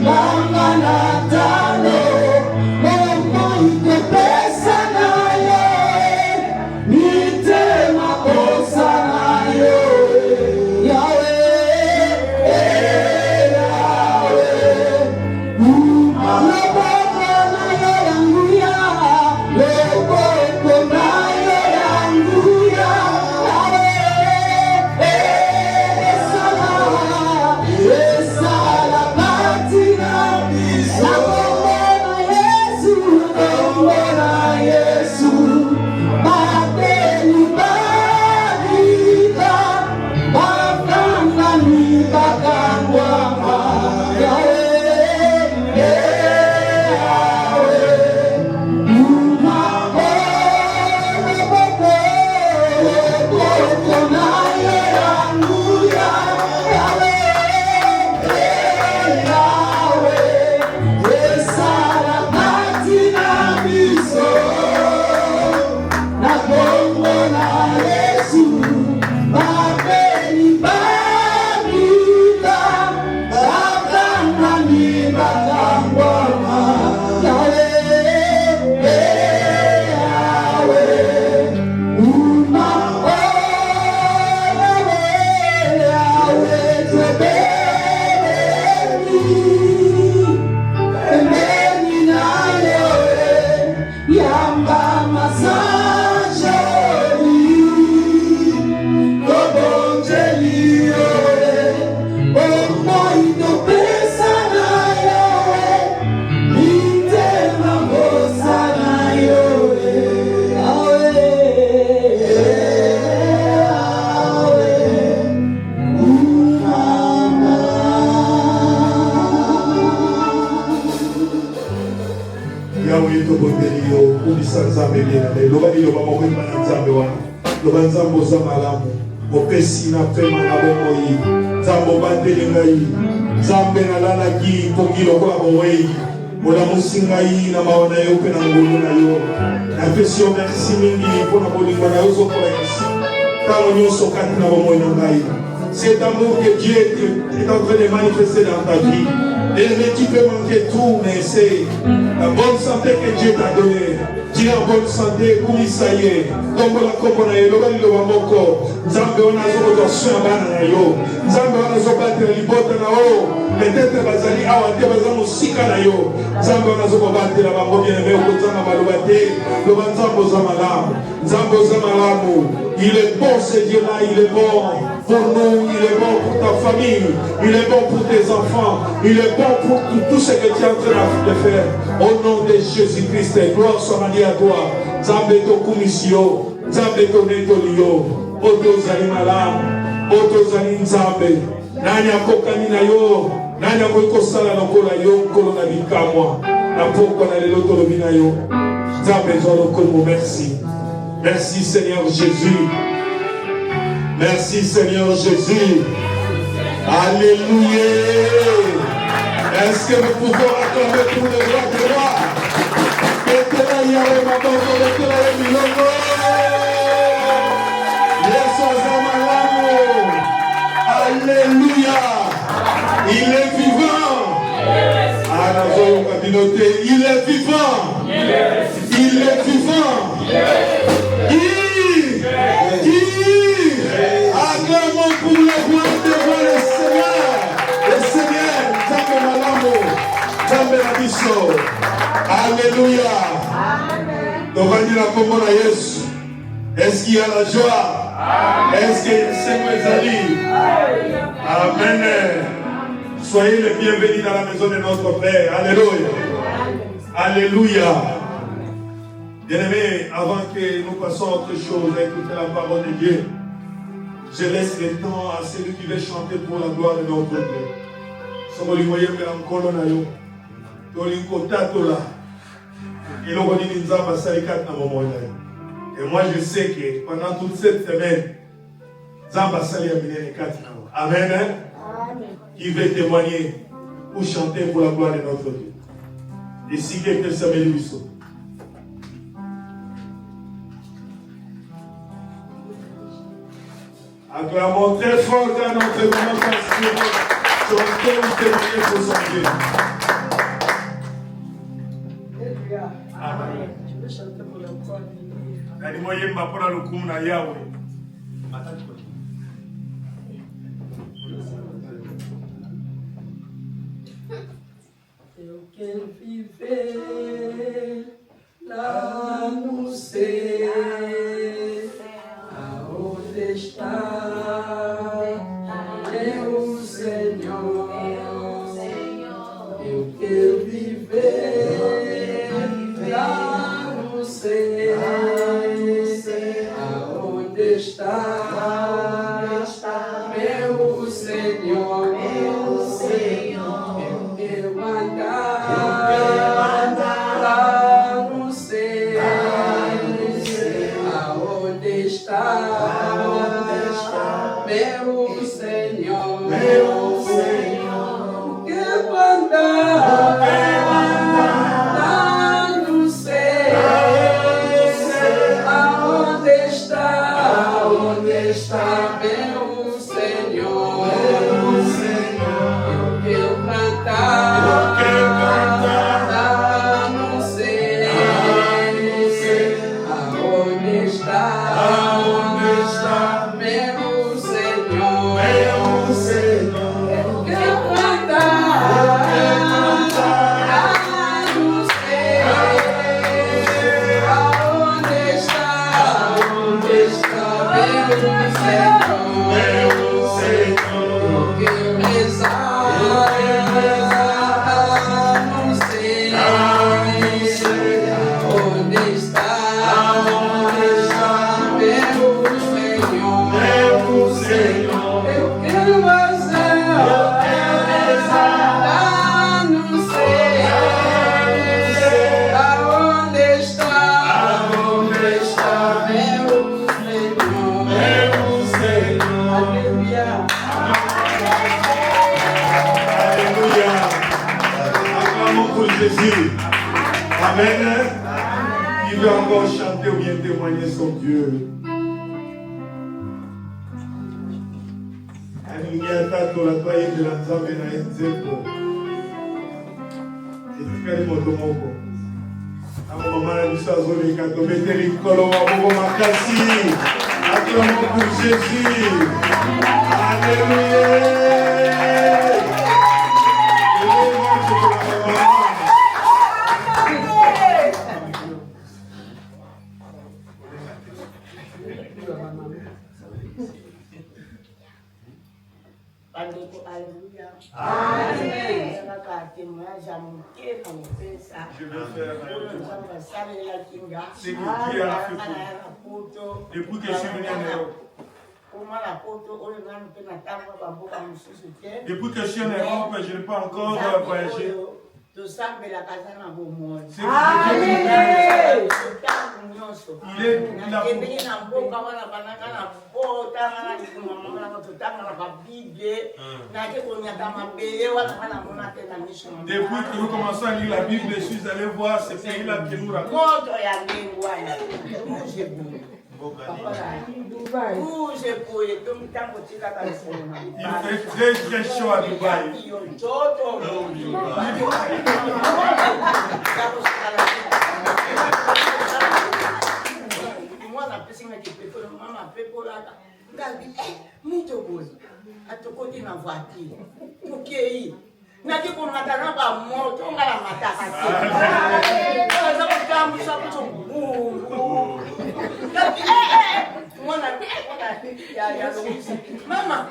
Banga Tobondelio, Ubisanzambe bien, Lobalio Bamokwe Manzambe wana, Lobanzambo Zamalamu, Mopesi na Pema na Bomoyi, Zambo Bandelingai, Zambe na Lalaki, Pogilo kwa Bomoyi, Mola Musingai na Mawana Yope na Ngulu na Yo, na Pesio merci mingi, Pona Bolingo na Yoso kwa Yasi, Tamo Nyoso Kati na Bomoyi na Ngai. Cet amour que Dieu est en train de manifester dans ta vie. Et tu peux manquer tout, mais c'est la bonne santé que Dieu t'a donnée. Tu es en bonne santé, comme ça y est. Comme la Komona et le Bali de Wamoko. Zambe on a zo de soin bana yo. Zambe on a zo battre libota na o. Peut-être bazali awate bazamu sika na yo. Zambe on a zo battre la bambo bien aimé au zama balubate. Le banzambo zamalamu. Zambo zamalamu. Il est bon ce Dieu-là, il est bon pour nous, il est bon pour ta famille, il est bon pour tes enfants, il est bon pour tout ce que tu es en train de faire. Au nom de Jésus-Christ, gloire soit rendue à toi. Zambe to kumisio, zambe to netolio, oto zali malamu, oto zali nzambe. Nani akokani na yo, nani akoikosala lokola yo, nkolo na bikamwa. Na pokwa na lelo tolobi na yo. Zambe zo lokolo merci. Merci Seigneur Jésus. Merci Seigneur Jésus. Alléluia. Est-ce que nous pouvons acclamer pour le roi de roi? Alléluia. Il est vivant. Il est vivant. Il est vivant. Acclamons pour le roi de roi, le Seigneur. Le Seigneur, Zambe Malamo, Zambe Rabiso. Alléluia. Donc, on va dire la commande à Yesu. Est-ce qu'il y a la joie? Est-ce que c'est Zali? Amen. Soyez les bienvenus dans la maison de notre Père. Alléluia. Alléluia. Bien-aimés, avant que nous passions à autre chose, à écouter la parole de Dieu, je laisse le temps à celui qui veut chanter pour la gloire de notre Dieu. Et moi je sais que pendant toute cette semaine, Zamba Sali a mené les 4 ans. Amen. Qui veut témoigner ou chanter pour la gloire de notre Dieu. Ici quelques semaines du saut. Acclamons très fort dans notre moment passionné. Chantons ou témoigner pour son Dieu. Amen. Je veux chanter pour la gloire de Dieu. Nani moye mbapona lukumu na Yahweh. Eu quero viver lá no céu, aonde está meu Senhor. Eu quero viver lá no céu, aonde está meu Senhor. Lá no céu, aonde está meu Jésus. Amen. Qui veut encore chanter ou bien témoigner son Dieu? Aningiatato la toye de la nzambe na enzeko. Etikali moto moko. Amo mama na biso azoleka tobete likolo maboko makasi. Acclamons pour Jésus. Alléluia. Je veux faire ce que Dieu a fait pour depuis que je suis venu en Europe. Depuis que je suis en Europe, je n'ai pas encore voyagé. Il est depuis que nous commençons à lire la Bible, je suis allé voir ce pays-là qui nous raconte. Il fait très très chaud à Dubaï. Naki kumatana ba moto ngala mataka. Mama,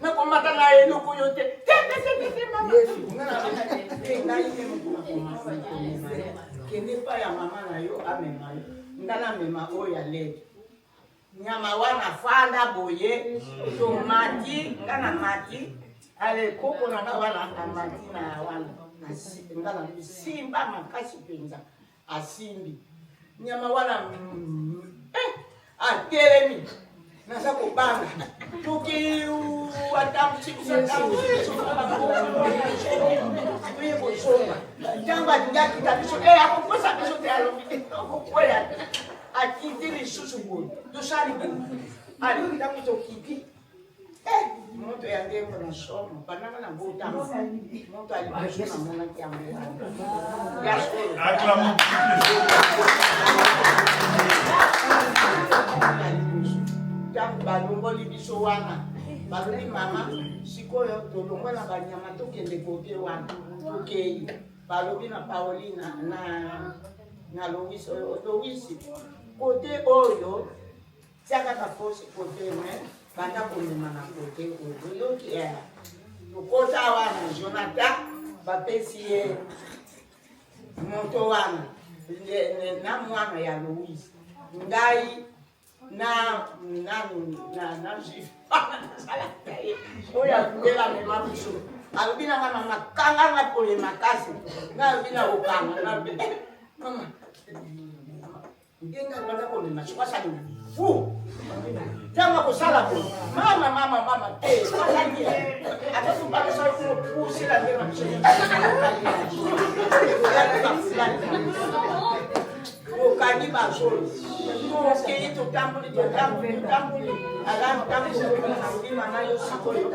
na kumatana eloko yote. Mama. Kende pa ya mama na yo amema yo. Ndana mema o ya leki. Nyama wana fanda boye, tomati, ngana mati. Ale koko na wana amati na wana ngana simba makasi penza asimbi nyama wana ateremi nasa kubanga tuki atamchikisa tamu tuye kusoma jamba ndaki tabiso akokosa biso tayalo okokwela akitili susubu dosali bu ali tamu to kiki moto ya ndembo na somo banana na bota moto alipasha na mwana kiambo ya shule Acclamons tangu balongoli biso wana balobi mama sikoyo tolongwa na banyama tokende kote wana tokei balobi na Paulina na Louis kote oyo tiaka ka force kote banda komema na kote oyo lokota wana Jonathan bapesi ye moto wana na mwana ya Louis ngai na jif oya kundela mema biso alobina nga mama kanga nga pole makasi nga alobina okanga na mama ngenga banda komema sikwasa ni fu Jama kusala po. Mama. Pasani. Atatu pale sa ku sila ndema mshini. Ukani basoro. Kini tutambuli. Alamu tambuli nayo sikoyo.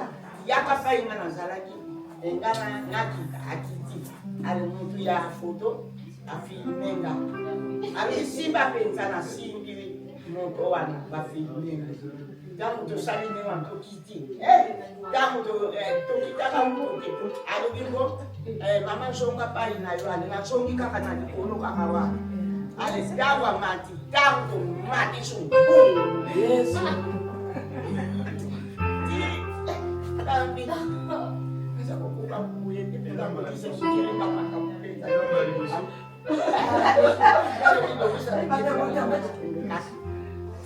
Yakapa ingana zalaki. Engana naki akiti. Ale mtu ya foto afimenga. Ali simba penza na simbi. Moto wana bafilme tangu tosali ne wana tokiti tangu tokitaka mtoke alobingo mama songa pali na yo ale na songi kaka na likolo kaka wa ale dawa mati tangu mati so yes tambi sasa kukuka kuye tepela kwa kisa sikiri kama kapenda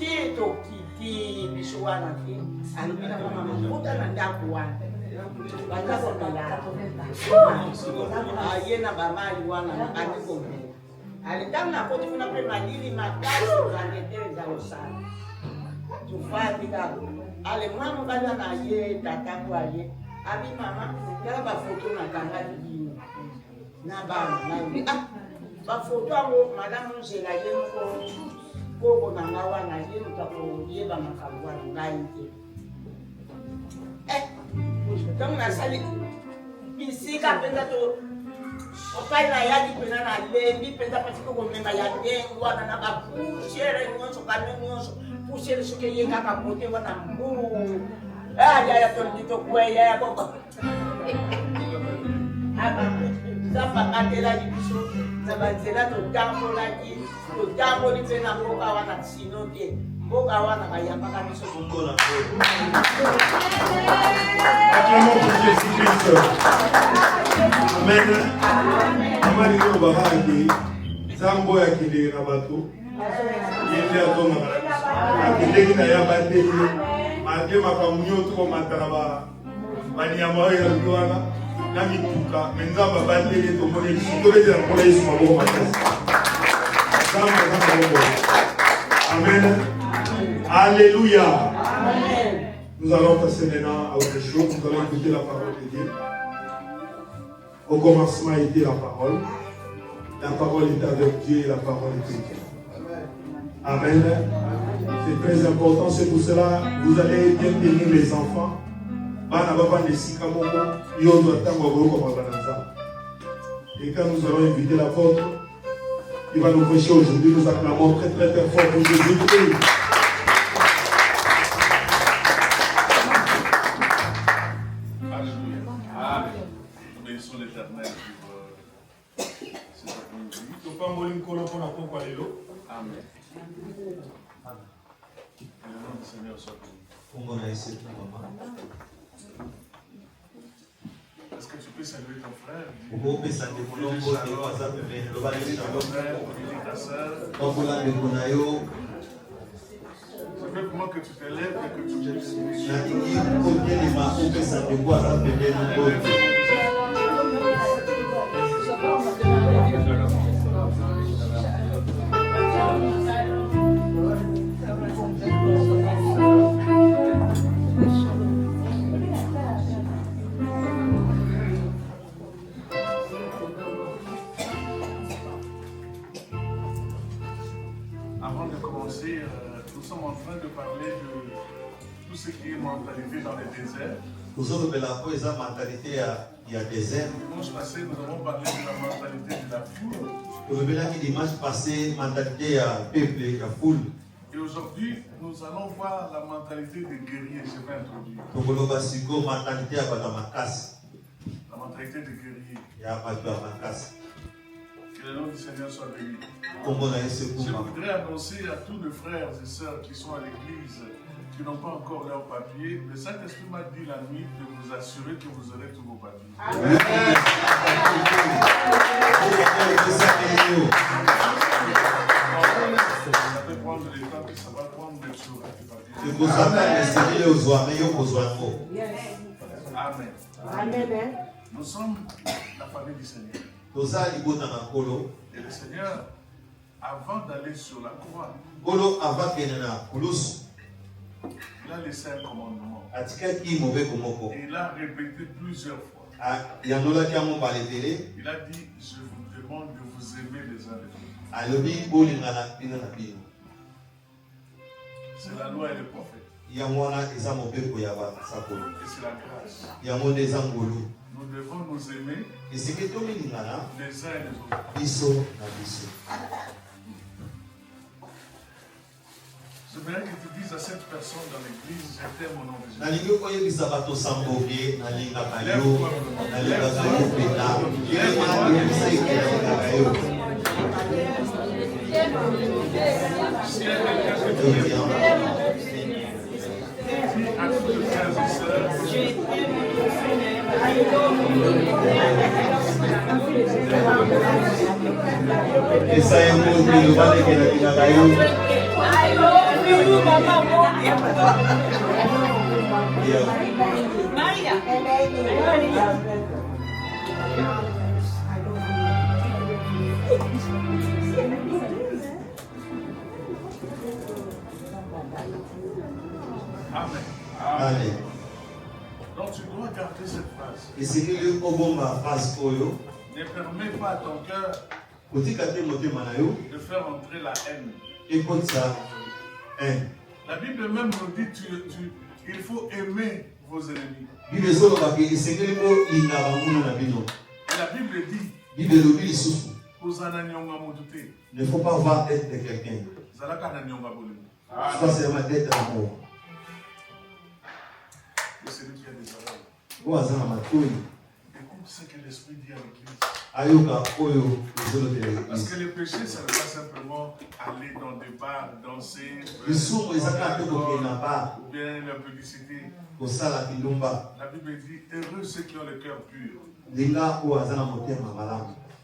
Tito kiti bisuwana ki alibina mama makuta na ndaku wana banda komela ayena bamali wana andiko alitana koti kuna pe madili makasi zangeteza osana tufati kako ale mwana banda na ye tatangu aye abi mama yala ba foto na kanga dino na bana na bafoto yango malamu nzela ye moko na nga wana ye moto akoyeba makambo wana ngai te ntango nasali bisika mpenza to opai na yadi mpenza na lembi mpenza patiki komema ya ndengo wana na bapushere nyonso kame nyonso pushere soki ye kaka kote wana mbu yaya toliki tokweya ya koko zapakatelaki biso na banzela totamboli mpe na mboka wana sino te mboka wana bayambaka biso Acclamons pour Jésus-Christ. Amen. Amani yo bahagi zambo ya kile na bato. Yende atonga akile na ya bande mande makamunyo to mataraba. Bani ya moyo ya duana na mituka menzamba bande to mone sitore ya kwa Yesu maboko matasi. Amen. Alléluia. Amen. Nous allons passer maintenant à autre chose. Nous allons écouter la parole de Dieu. Au commencement était la parole. La parole était avec Dieu et la parole était Dieu. Amen. C'est très important. C'est pour cela que vous allez bien tenir les enfants. Et quand nous allons inviter l'apôtre, il va nous prêcher aujourd'hui. Nous acclamons très très très fort pour Jésus-Christ. L'éternel pour cet après-midi. Amen. Que le nom du Seigneur soit béni. Est-ce que tu peux saluer ton frère? Ta soeur. Je veux pour moi que tu te lèves et que tu puisses Avant de commencer, nous sommes en train de parler de tout ce qui est mentalité dans les déserts. Dimanche passé, nous avons parlé de la mentalité de la foule. Et aujourd'hui, nous allons voir la mentalité des guerriers. Je vais introduire. La mentalité des guerriers. Que le nom du Seigneur soit béni. Je voudrais annoncer à tous les frères et sœurs qui sont à l'église, qui n'ont pas encore leur papier, le Saint-Esprit m'a dit la nuit de vous assurer que vous aurez tous vos papiers. Amen. Ça peut prendre le temps que ça va prendre des jours. Amen. Amen. Nous sommes la famille du Seigneur. Et le Seigneur, avant d'aller sur la croix, il a laissé un commandement. Et il a répété plusieurs fois. Il a dit, je vous demande de vous aimer les uns les autres. C'est la loi et le prophète. Et c'est la grâce. Nous devons nous aimer les uns et les autres. J'aimerais que tu dises à cette personne dans l'église, je t'aime au nom de Jésus. À tous les frères et sœurs, Amen. Donc tu dois garder cette phrase. Ne Ne permets pas à ton cœur de faire entrer la haine. La Bible même nous dit il faut aimer vos ennemis. Et la Bible dit ne faut pas voir être de quelqu'un. Soit seulement d'être amour. Et celui qui a des oreilles, écoute ce que l'Esprit dit à l'Église. Parce que le péché, ça ne veut pas simplement aller dans des bars, danser, ou bien la publicité. La Bible dit, heureux ceux qui ont le cœur pur,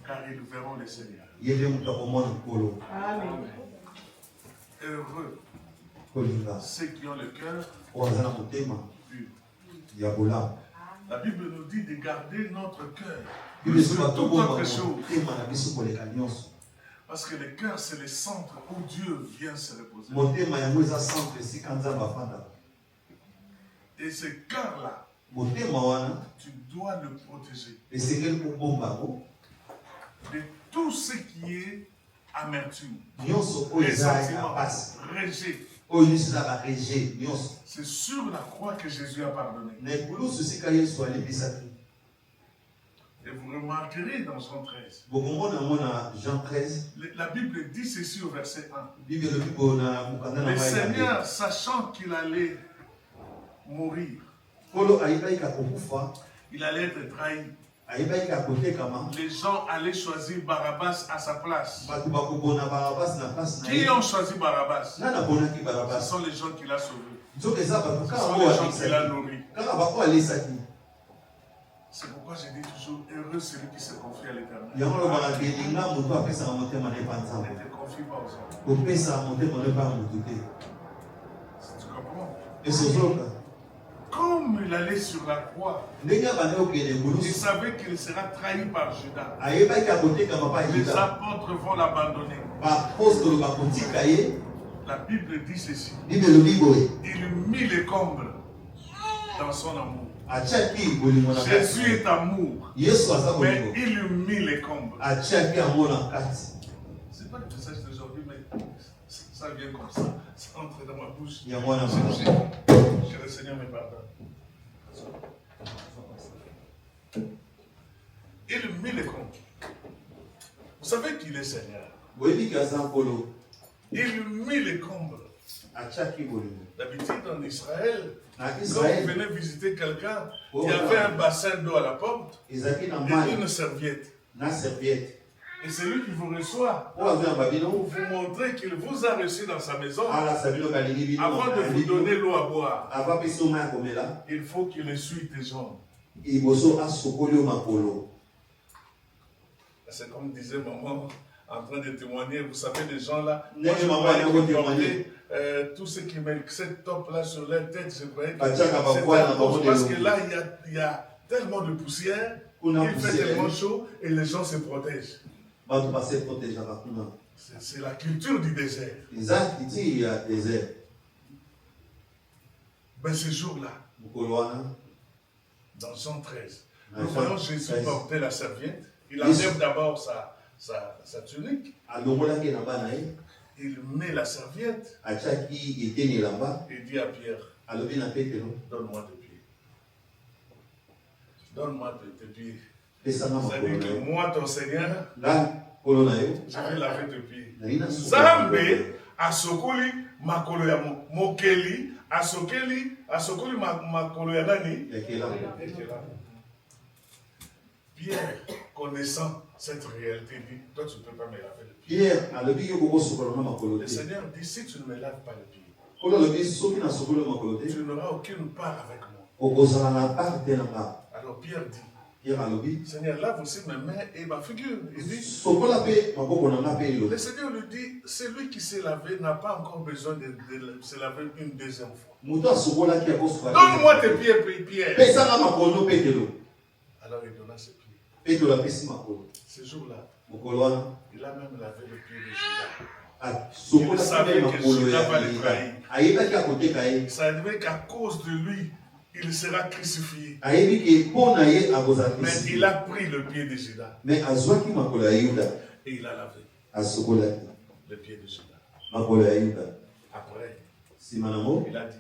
car ils verront le Seigneur. Amen. Heureux ceux qui ont le cœur pur. La Bible nous dit de garder notre cœur plus que toute autre chose. Parce que le cœur, c'est le centre où Dieu vient se reposer. Et ce cœur-là, tu dois le protéger de tout ce qui est amertume, ressentiment, rejet. C'est sur la croix que Jésus a pardonné. Et vous remarquerez dans Jean 13. La Bible dit ceci au verset 1. Le Seigneur, sachant qu'il allait mourir, il allait être trahi. Les gens allaient choisir Barabbas à sa place. Qui ont choisi Barabbas? Ce sont les gens qu'il a sauvés. Ce sont les gens qu'il a nourris. C'est pourquoi je dis toujours heureux celui qui se confie à l'Éternel. Ne te confie pas aux hommes. Tu comprends? Comme il allait sur la croix, il savait qu'il sera trahi par Judas. Les apôtres vont l'abandonner. La Bible dit ceci. Il mit les combles dans son amour. Jésus est amour, mais il lui mit les combles. C'est pas le message d'aujourd'hui, mais ça vient comme ça. Ça entre dans ma bouche. Que le Seigneur me pardonne. Il lui mit les combles. Vous savez qu'il est Seigneur. Il lui mit les combles. D'habitude en Israël, quand vous venez visiter quelqu'un, il y avait un bassin d'eau à la porte et une serviette. Et c'est lui qui vous reçoit pour vous montrer qu'il vous a reçu dans sa maison. Avant de vous donner l'eau à boire, il faut qu'il essuie tes jambes. C'est comme disait maman en train de témoigner. Vous savez, les gens là, moi je croyais qu'ils portaient tout ce qui met cette top là sur leur tête. Je croyais que c'était parce que là il y a tellement de poussière, il fait tellement chaud et les gens se protègent. C'est la culture du désert. Ben ce jour-là, dans Jean 13, nous voyons Jésus porter la serviette. Il enlève d'abord sa tunique. Il met la serviette. Il dit à Pierre, donne-moi tes pieds. Donne-moi tes pieds. C'est-à-dire que moi, ton Seigneur, je vais laver tes pieds. Zambe, asokoli, makolo ya mokeli, asokoli makolo ya nani. Pierre, connaissant cette réalité, dit, toi tu ne peux pas me laver les pieds. Le Seigneur dit, si tu ne me laves pas les pieds, tu n'auras aucune part avec moi. Alors Pierre dit, Seigneur, lave aussi mes mains et ma figure. Il dit, le Seigneur lui dit, celui qui s'est lavé n'a pas encore besoin de se laver une deuxième fois. Donne-moi tes pieds, Pierre. Alors il donna ses pieds. Ce jour-là, il a même lavé le pied de Judas. Il savait que Judas va le trahir. Il savait qu'à cause de lui, il sera crucifié. Mais il a pris le pied de Judas. Et il a lavé le pied de Judas. Après, il a dit,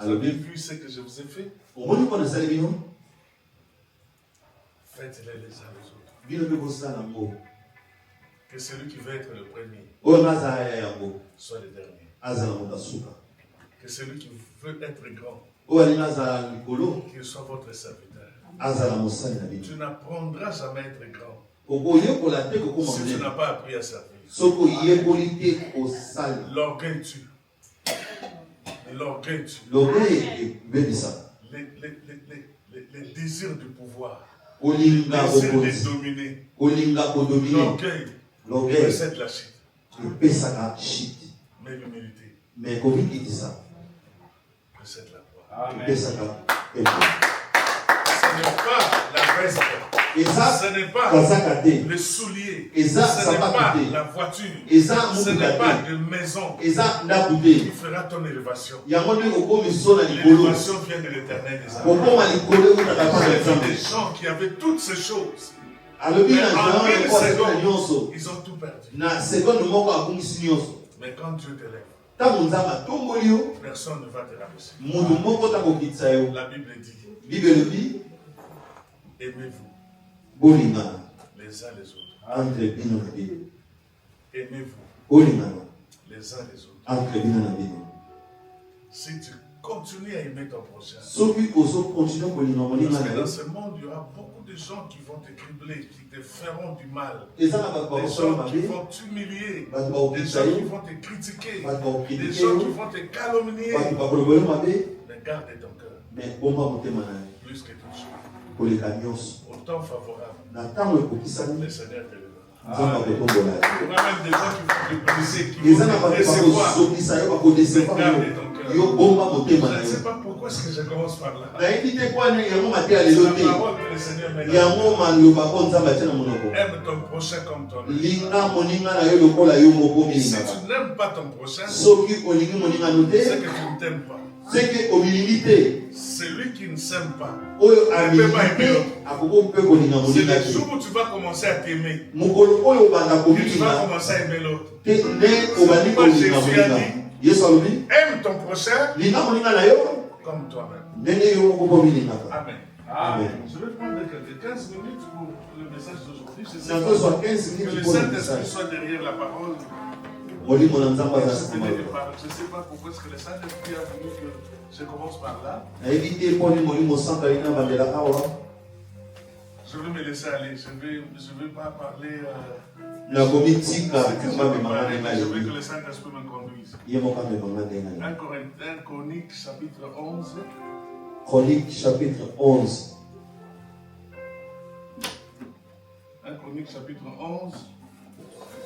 vous avez vu ce que je vous ai fait? Faites-les les uns les autres. Que celui qui veut être le premier soit le dernier. Que celui qui veut être grand, qu'il soit votre serviteur. Tu n'apprendras jamais à être grand si tu n'as pas appris à servir. L'orgueil tue. L'orgueil tue. Les désirs du pouvoir. Les désirs de dominer. L'orgueil précède la chute. Mais l'humilité précède la gloire. Amen. Ce n'est pas la veste. Ce n'est pas le soulier. Ce n'est pas la voiture. Ce n'est pas de maison qui fera ton élévation. L'élévation vient de l'Éternel des armées. J'ai vu des gens qui avaient toutes ces choses. Mais en une seconde, ils ont tout perdu. Mais quand Dieu t'élève, personne ne va te rabaisser. La Bible dit, aimez-vous les uns les autres. Aimez-vous les uns les autres. Si tu continues à aimer ton prochain, parce que dans ce monde, il y aura beaucoup de gens qui vont te cribler, qui te feront du mal. Des gens qui vont t'humilier, des gens qui vont te critiquer, des gens qui vont te calomnier. Mais garde ton cœur plus que toute chose. Au temps favorable, le Seigneur te lèvera. Il y aura même des gens qui vont te briser, qui vont te décevoir. Mais garde ton cœur. Je ne sais pas pourquoi est-ce que je commence par là. C'est la parole que le Seigneur m'a dit. Aime ton prochain comme toi-même. Si tu n'aimes pas ton prochain, c'est que tu ne t'aimes pas. Celui qui ne s'aime pas ne peut pas aimer l'autre. C'est le jour où tu vas commencer à t'aimer que tu vas commencer à aimer l'autre. C'est pourquoi Jésus a dit, aime ton prochain comme toi-même. Amen. Amen. Je vais prendre quelques 15 minutes pour le message d'aujourd'hui. Je sais Que le Saint-Esprit soit derrière la parole. Je ne sais pas pourquoi est-ce que le Saint-Esprit a voulu que je commence par là. Je vais me laisser aller. Je ne vais pas parler. Je veux que le Saint-Esprit me conduise. 1 Chronique chapitre 11. Chronique chapitre 11. 1 Chronique chapitre 11.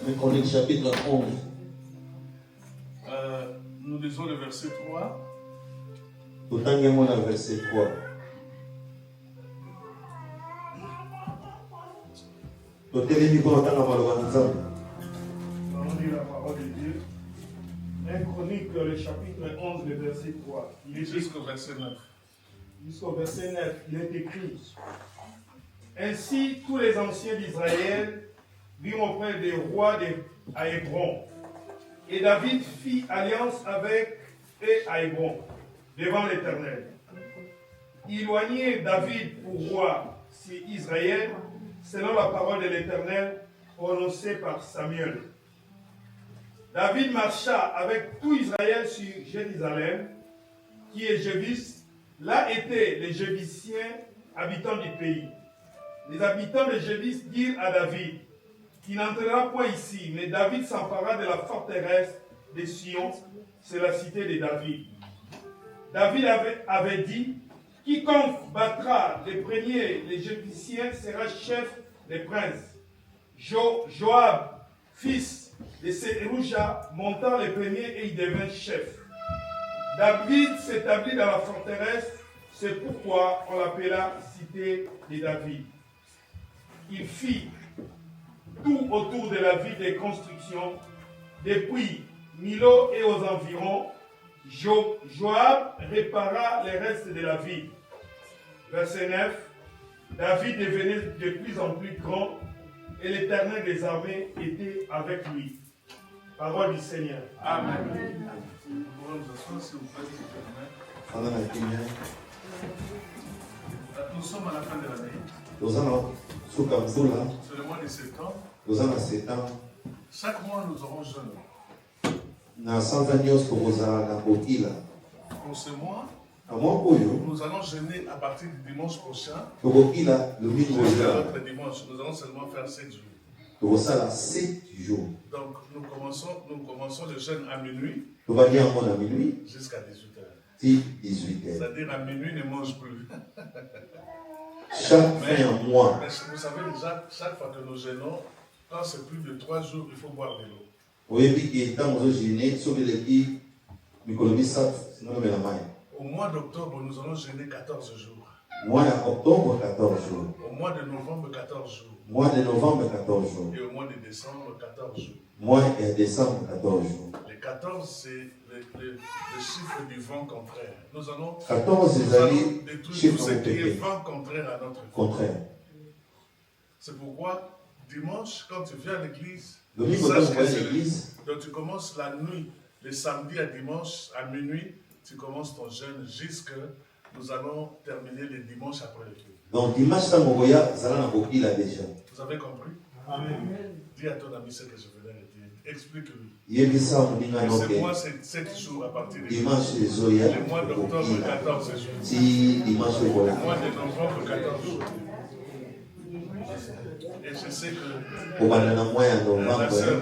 1 Chronique chapitre 11. Nous lisons le verset 3. Verset 3. On lit la parole de Dieu. 1 Chronique, le chapitre 11, le verset 3. Jusqu'au verset 9. Jusqu'au verset 9, il est écrit: Ainsi, tous les anciens d'Israël virent auprès des rois à Hébron. Et David fit alliance avec eux à Hébron, devant l'Éternel. Il oignit David pour roi sur Israël, selon la parole de l'Éternel prononcée par Samuel. David marcha avec tout Israël sur Jérusalem, qui est Jébus. Là étaient les Jébusiens, habitants du pays. Les habitants de Jébus dirent à David: qui n'entrera point ici, mais David s'empara de la forteresse de Sion, c'est la cité de David. David avait dit: quiconque battra les premiers, les Jébusiens, sera chef des princes. Joab, fils de Sérouja, monta les premiers et il devint chef. David s'établit dans la forteresse, c'est pourquoi on l'appela cité de David. Il fit tout autour de la ville des constructions, depuis Milo et aux environs. Joab répara les restes de la ville. Verset 9. David devenait de plus en plus grand et l'Éternel des armées était avec lui. Parole du Seigneur. Amen. Nous pourrons nous asseoir, s'il vous plaît, Nous sommes à la fin de l'année. C'est le mois de septembre. Chaque mois, nous aurons jeûne. Pour ce mois, nous allons jeûner à partir du dimanche prochain. Jusqu'à l'autre dimanche, nous allons seulement faire 7 jours. Donc, nous commençons le jeûne à minuit jusqu'à 18h. C'est-à-dire à minuit, ne mange plus. Chaque fin de mois. Mais vous savez, chaque fois que nous jeûnons, quand c'est plus de 3 jours, il faut boire de l'eau. Au mois d'octobre, nous allons jeûner 14 jours. Au mois de novembre, 14 jours. Et au mois de décembre, 14 jours. Les 14, c'est le chiffre du vent contraire. Nous allons détruire tout ce qui est vent contraire à notre vie. C'est pourquoi, dimanche, quand tu viens à l'église, donc tu commences la nuit, le samedi à dimanche, à minuit, tu commences ton jeûne jusqu'à nous allons terminer le dimanche après le culte. Donc dimanche, vous avez compris? Amen. Dis à ton ami ce que je venais de dire. Explique-lui. C'est moi, c'est 7 jours à partir de dimanche. Le mois d'octobre, 14 jours. Le mois de novembre, 14 jours. Et je sais que la sœur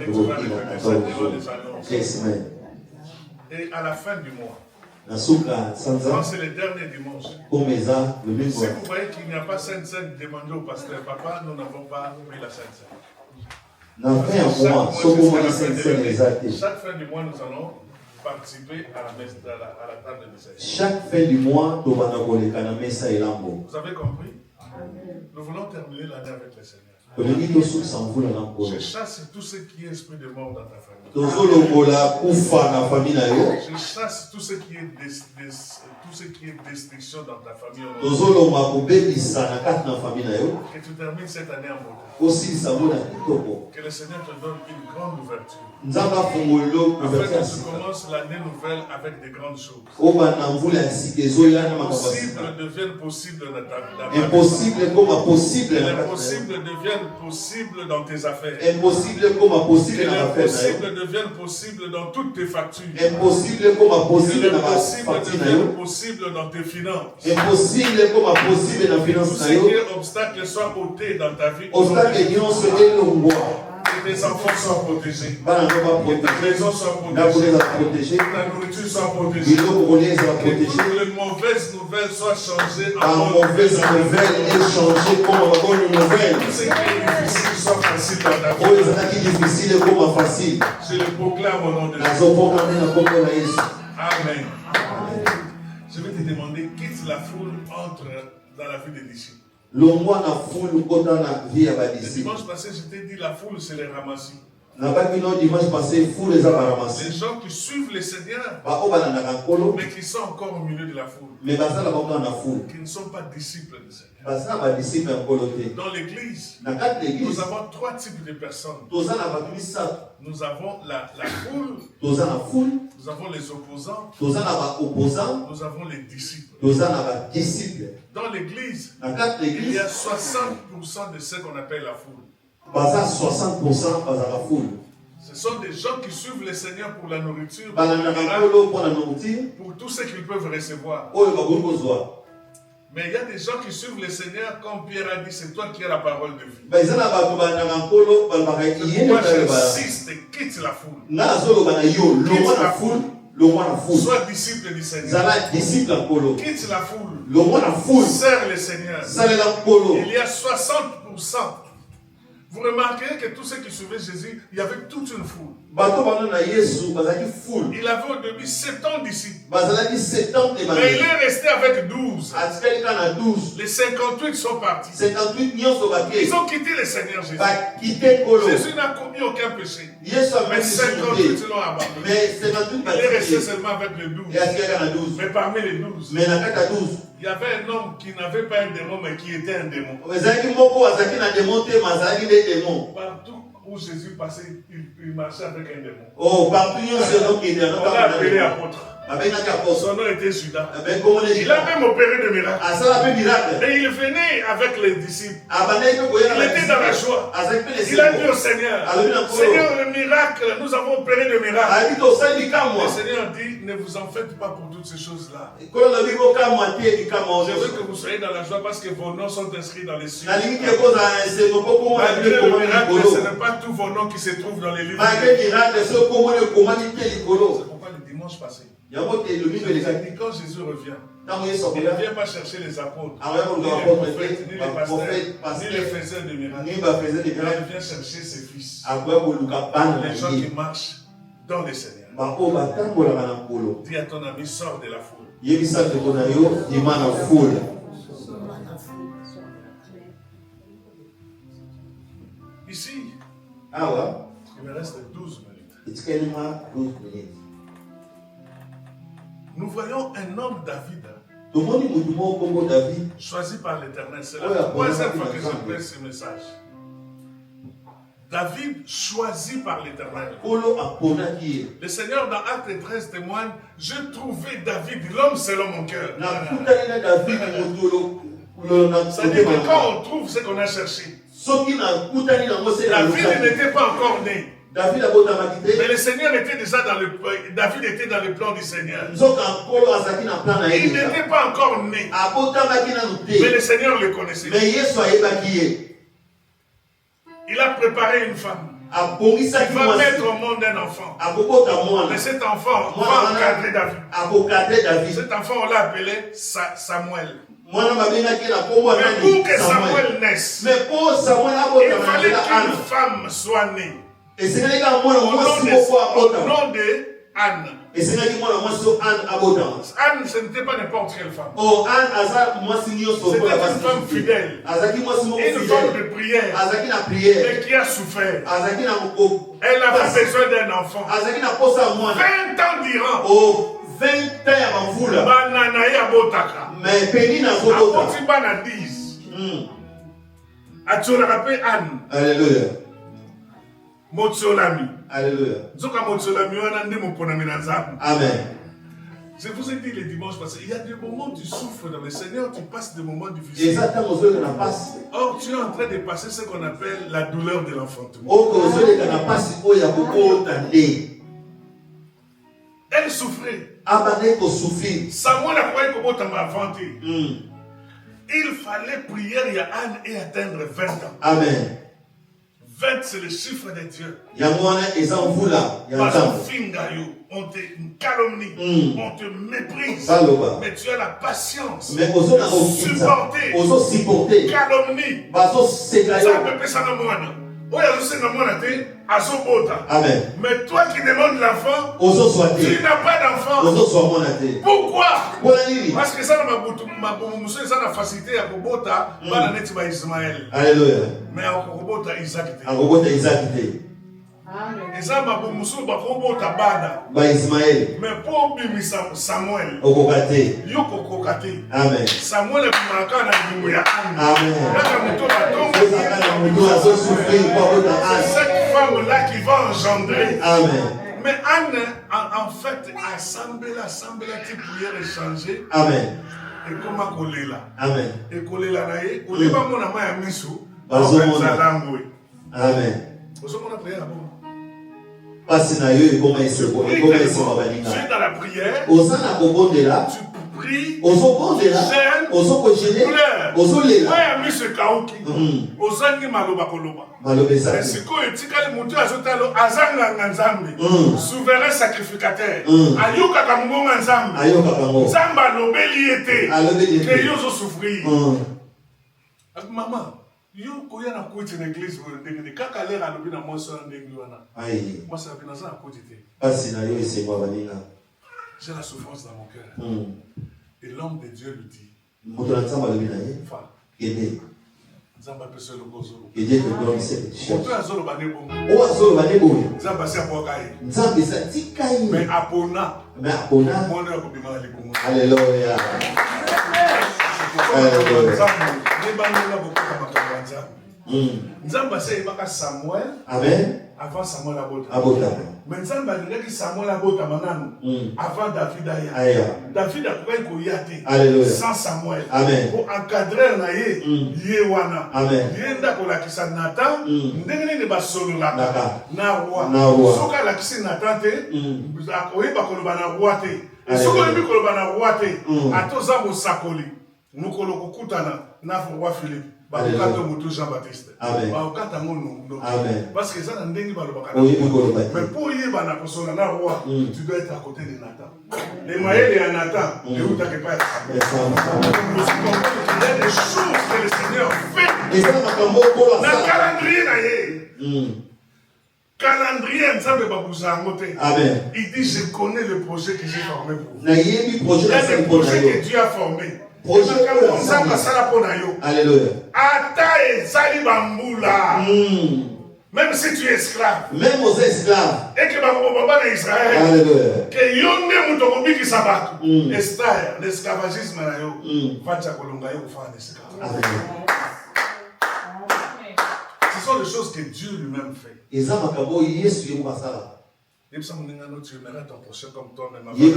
et à la fin du mois, quand c'est le dernier dimanche, si vous voyez qu'il n'y a pas Sainte Seine, demandez au pasteur, papa, nous n'avons pas pris la Sainte Seine. Chaque fin du mois, nous allons participer à la messe, à la table de message. Chaque fin du mois, vous avez compris? Nous voulons terminer l'année avec le Seigneur. Je chasse tout ce qui est esprit de mort dans ta famille. Je chasse tout ce qui est destruction dans ta famille. Que tu termines cette année en beauté. Que le Seigneur te donne une grande ouverture. Afin que tu commences l'année nouvelle avec de grandes choses. Impossible devienne possible dans ta vie. Impossible devienne possible dans tes affaires. Impossible devienne possible dans toutes tes factures. Impossible devienne possible dans tes finances. Que tout ce qui est obstacle soit ôté dans ta vie. Que tes enfants soient protégés. Que ta maison soit protégée. Que ta nourriture soit protégée. Que toutes les mauvaises nouvelles soient changées en mauvaises nouvelles. Tout ce qui est difficile soit facile dans ta vie. Je le proclame au nom de Jésus. Amen. Je vais te demander, quitte la foule, entre dans la vie des disciples. Le dimanche passé, je t'ai dit la foule, c'est les ramassis. Les gens qui suivent le Seigneur, mais qui sont encore au milieu de la foule, qui ne sont pas disciples du Seigneur. Dans l'église, nous avons 3 types de personnes. Nous avons la foule, nous avons les opposants, nous avons les disciples. Dans l'église, il y a 60% de ceux qu'on appelle la foule. Ce sont des gens qui suivent le Seigneur pour la nourriture, pour tout ce qu'ils peuvent recevoir. Mais il y a des gens qui suivent le Seigneur, comme Pierre a dit, c'est toi qui as la parole de vie. Moi j'insiste, quitte la foule. Quitte la foule. Sois disciple du Seigneur. Quitte la foule. Sers le Seigneur. Il y a 60%. Vous remarquez que tous ceux qui suivaient Jésus, il y avait toute une foule. Il avait au début 70 disciples. Mais il est resté avec 12. Les 58 sont partis. Ils ont quitté le Seigneur Jésus. Jésus n'a commis aucun péché. Mais 58 l'ont abandonné. Il est resté seulement avec les 12. Mais parmi les 12, Il y avait un homme qui n'avait pas un démon, mais qui était un démon. Partout où Jésus passait, il marchait avec un démon. Oh, partout, on l'a appelé apôtre. Son nom était Judas. Il a même opéré de miracles. Et il venait avec les disciples. Il était dans la joie. Il a dit au Seigneur, Seigneur, le miracle, nous avons opéré de miracles. Le Seigneur dit, ne vous en faites pas pour toutes ces choses-là. Je veux que vous soyez dans la joie parce que vos noms sont inscrits dans les cieux. Malgré le miracle, ce n'est pas tous vos noms qui se trouvent dans les livres. C'est pourquoi le dimanche passé, quand Jésus revient, il ne vient pas chercher les apôtres, ni les prophètes, ni les pasteurs, ni les faiseurs de miracles. Il vient chercher ses fils, les gens qui marchent dans le Seigneur. Dis à ton ami, sors de la foule. Ici, il me reste 12 minutes. Nous voyons un homme David choisi par l'Éternel. C'est la troisième fois que je prêche ce message. David choisi par l'Éternel. Le Seigneur dans Acte 13 témoigne, je trouvais David, l'homme selon mon cœur. C'est-à-dire que quand on trouve ce qu'on a cherché, David n'était pas encore né. Mais le Seigneur était déjà dans le plan. David était dans le plan du Seigneur. Il n'était pas encore né. Mais le Seigneur le connaissait. Il a préparé une femme. Il va mettre au monde un enfant. Mais cet enfant va encadrer David. Cet enfant, on l'a appelé Samuel. Mais pour que Samuel naisse, il fallait qu'une femme soit née. Au nom de Anne. Anne, ce n'était pas n'importe quelle femme. C'était une femme fidèle. Une femme de prière. Mais qui a souffert. Elle avait besoin d'un enfant. 20 ans durant. 20 ans mais Pénina Anne. Alléluia. Alléluia. Amen. Je vous ai dit le dimanche passé, il y a des moments où tu souffres dans le Seigneur, tu passes des moments difficiles. Or, tu es en train de passer ce qu'on appelle la douleur de l'enfantement. Elle souffrait. Samuel a croyé que tu m'as inventé. Il fallait prier à Anne et atteindre 20 ans. Amen. 20, c'est le chiffre de Dieu. On te calomnie, on te méprise. Mais tu as la patience de supporter calomnie. Amen. Mais toi qui demandes l'enfant, tu n'as pas d'enfant. Pourquoi? Parce que ça n'a facilité à Kobota, Ismaël. Alléluia. Mais à Kobota, Isaac. Et ça m'a beaucoup Kobota Bada. Mais pour Bimisa Samuel, Amen. Samuel est Amen. C'est cette femme-là qui va engendrer. Amen. Mais Anne, en fait, assemblée, tu prière échanger. Amen. Et comment coller là? Amen. Et coller là, on n'est pas mon amant à Missou. Amen. Tu es dans la prière. Tu prie, jeûne, pleure. Ouais, monsieur Kaouki. Ozangi maloba koloba. C'est quoi etikali mutu azotalo azanga nzambe. Souverain sacrificateur. Ayoka kamunga nzambe. Nzamba lobeli ete. Que yozo souffrir. Maman, yo koya na koiti na église ndenge kaka lera alobi na mwasi na ndenge wana. Mwasi abina za koiti te. J'ai la souffrance dans mon cœur. Et l'homme de Dieu lui dit, Zamba pese le gozo. Mais Apona. Alléluia. Nzamba c'est Samuel. Amen. Avant Samuel abota. Mais Nzamba alingaki Samuel abota manano. Avant David aya. David a pu koyate. Sans Samuel. Amen. Pour encadrer na ye wana. Amen. Yenda ko lakisa Nathan. Ndenge ne basolo la na roi. Soka lakisi Nathan te. Akoyi bakoloba na roi te. Et soka lebi koloba na roi te. Atoza mo sakoli. Nukolo kokutana na roi Philippe. Bakokato mutu Jean-Baptiste. Bakokata ngono. Parce que ça n'a ndengi balobaka. Mais pour y bana kosona na roi, tu dois être à côté de Nathan. Les maïs et Nathan, et où t'as que pas. Il y a des choses que le Seigneur fait. Na calendrier na ye. Calendrier nzambe babuza ngote. Il dit je connais le projet que j'ai formé pour vous. Il y a des projets que Dieu a formés. Alléluia. Même si tu es esclave. Même aux esclaves. Et que Baba Israël. Alléluia. Que Yonde Mutokobiki Sabat. Esther, l'esclavagisme. Ce sont des choses que Dieu lui-même fait. Et ça, ma cabo, Yesu yemukasala. Tu aimerais ton prochain comme toi-même. Dieu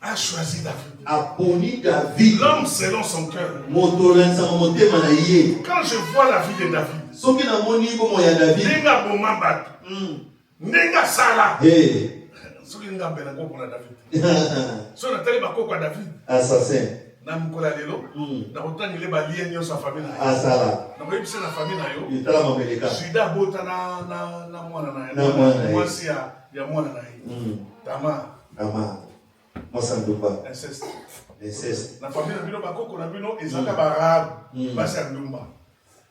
a choisi David. L'homme selon son cœur. Quand je vois la vie de David, Nenga Sala. Assassin. Na mukola lelo na kotani le balie nyonso famille na asala na boyebisa na famille na yo itala mameleka Juda bota na mwana na na mwana mwasi ya mwana na ye Tamar Mosandumba inceste na famille na bino bakoko na bino ezaka barab basi ya ndumba